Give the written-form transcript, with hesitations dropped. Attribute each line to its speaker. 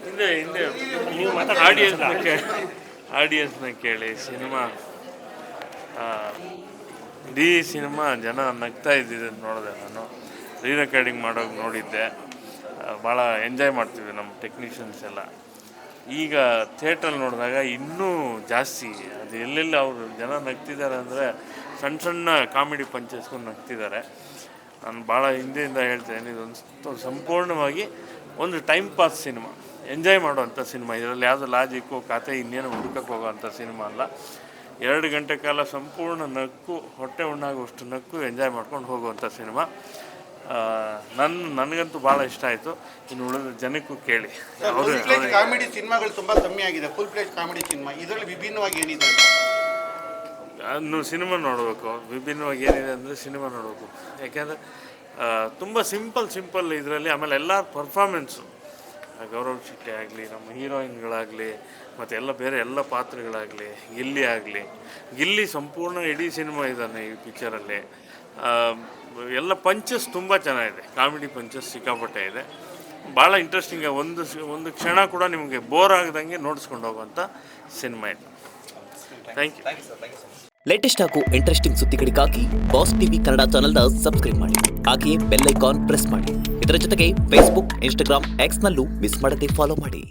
Speaker 1: ಹಿಂದೆ
Speaker 2: ನೀವು
Speaker 1: ಆಡಿಯನ್ಸ್ನ ಕೇಳಿ. ಸಿನಿಮಾ ಇಡೀ ಸಿನಿಮಾ ಜನ ನಗ್ತಾ ಇದ್ದಿದ್ದು ನೋಡಿದೆ. ನಾನು ರೀ ರೆಕಾರ್ಡಿಂಗ್ ಮಾಡೋಕೆ ನೋಡಿದ್ದೆ. ಭಾಳ ಎಂಜಾಯ್ ಮಾಡ್ತೀವಿ ನಮ್ಮ ಟೆಕ್ನಿಷಿಯನ್ಸ್ ಎಲ್ಲ. ಈಗ ಥಿಯೇಟ್ರಲ್ಲಿ ನೋಡಿದಾಗ ಇನ್ನೂ ಜಾಸ್ತಿ ಅದು ಎಲ್ಲೆಲ್ಲಿ ಅವರು ಜನ ನಗ್ತಿದ್ದಾರೆ ಅಂದರೆ ಸಣ್ಣ ಕಾಮಿಡಿ ಪಂಚಸ್ಕೊಂಡು ನಗ್ತಿದ್ದಾರೆ. ನಾನು ಭಾಳ ಹಿಂದೆಯಿಂದ ಹೇಳ್ತೇನೆ, ಇದೊಂದು ಸಂಪೂರ್ಣವಾಗಿ ಒಂದು ಟೈಮ್ ಪಾಸ್ ಸಿನಿಮಾ, ಎಂಜಾಯ್ ಮಾಡೋವಂಥ ಸಿನಿಮಾ. ಇದರಲ್ಲಿ ಯಾವುದೋ ಲಾಜಿಕ್ಕು ಕತೆ ಇನ್ನೇನು ಹುಡುಕಕ್ಕೆ ಹೋಗೋವಂಥ ಸಿನಿಮಾ ಅಲ್ಲ. 2 ಗಂಟೆ ಕಾಲ ಸಂಪೂರ್ಣ ನಕ್ಕು, ಹೊಟ್ಟೆ ಉಣ್ಣಾಗುವಷ್ಟು ನಕ್ಕು ಎಂಜಾಯ್ ಮಾಡ್ಕೊಂಡು ಹೋಗುವಂಥ ಸಿನಿಮಾ. ನನಗಂತೂ ಭಾಳ ಇಷ್ಟ ಆಯಿತು. ಇನ್ನು ಉಳಿದ ಜನಕ್ಕೂ ಕೇಳಿ.
Speaker 3: ಕಾಮಿಡಿ ಸಿನಿಮಾಗಳು ತುಂಬ ಕಮ್ಮಿ ಆಗಿದೆ. ಫುಲ್ ಪ್ಲೇಜ್ ಕಾಮಿಡಿ ಸಿನಿಮಾ ಇದರಲ್ಲಿ ವಿಭಿನ್ನವಾಗಿ ಏನಿದೆ?
Speaker 1: ನೀವು ಸಿನಿಮಾ ನೋಡಬೇಕು. ವಿಭಿನ್ನವಾಗಿ ಏನಿದೆ ಅಂದರೆ ಸಿನಿಮಾ ನೋಡಬೇಕು. ಯಾಕೆಂದರೆ ತುಂಬ ಸಿಂಪಲ್ ಇದರಲ್ಲಿ. ಆಮೇಲೆ ಎಲ್ಲ ಪರ್ಫಾರ್ಮೆನ್ಸು, ಗೌರವ್ ಶೆಟ್ಟಿ ಆಗಲಿ, ನಮ್ಮ ಹೀರೋಯಿನ್ಗಳಾಗಲಿ, ಮತ್ತು ಬೇರೆ ಎಲ್ಲ ಪಾತ್ರಗಳಾಗಲಿ, ಗಿಲ್ಲಿ ಸಂಪೂರ್ಣ ಇಡೀ ಸಿನಿಮಾ ಇದ್ದಾನೆ ಈ ಪಿಕ್ಚರಲ್ಲಿ. ಎಲ್ಲ ಪಂಚಸ್ ತುಂಬ ಚೆನ್ನಾಗಿದೆ. ಕಾಮಿಡಿ ಪಂಚಸ್ ಸಿಕ್ಕಾಪಟ್ಟೆ ಇದೆ. ಭಾಳ ಇಂಟ್ರೆಸ್ಟಿಂಗಾಗಿ ಒಂದು ಕ್ಷಣ ಕೂಡ ನಿಮಗೆ ಬೋರ್ ಆಗದಂಗೆ ನೋಡಿಸ್ಕೊಂಡು ಹೋಗುವಂಥ ಸಿನಿಮಾ ಇದೆ. Thank you.
Speaker 4: ಲೇಟೆಸ್ಟ್ ಹಾಗೂ ಇಂಟ್ರೆಸ್ಟಿಂಗ್ ಸುದ್ದಿಗಳಿಗಾಗಿ ಬಾಸ್ ಟಿವಿ ಕನ್ನಡ ಚಾನೆಲ್ನ ಸಬ್ಸ್ಕ್ರೈಬ್ ಮಾಡಿ. ಹಾಗೆಯೇ ಬೆಲ್ ಐಕಾನ್ ಪ್ರೆಸ್ ಮಾಡಿ. ಇದರ ಜೊತೆಗೆ ಫೇಸ್ಬುಕ್, ಇನ್ಸ್ಟಾಗ್ರಾಮ್, ಎಕ್ಸ್ನಲ್ಲೂ ಮಿಸ್ ಮಾಡದೆ ಫಾಲೋ ಮಾಡಿ.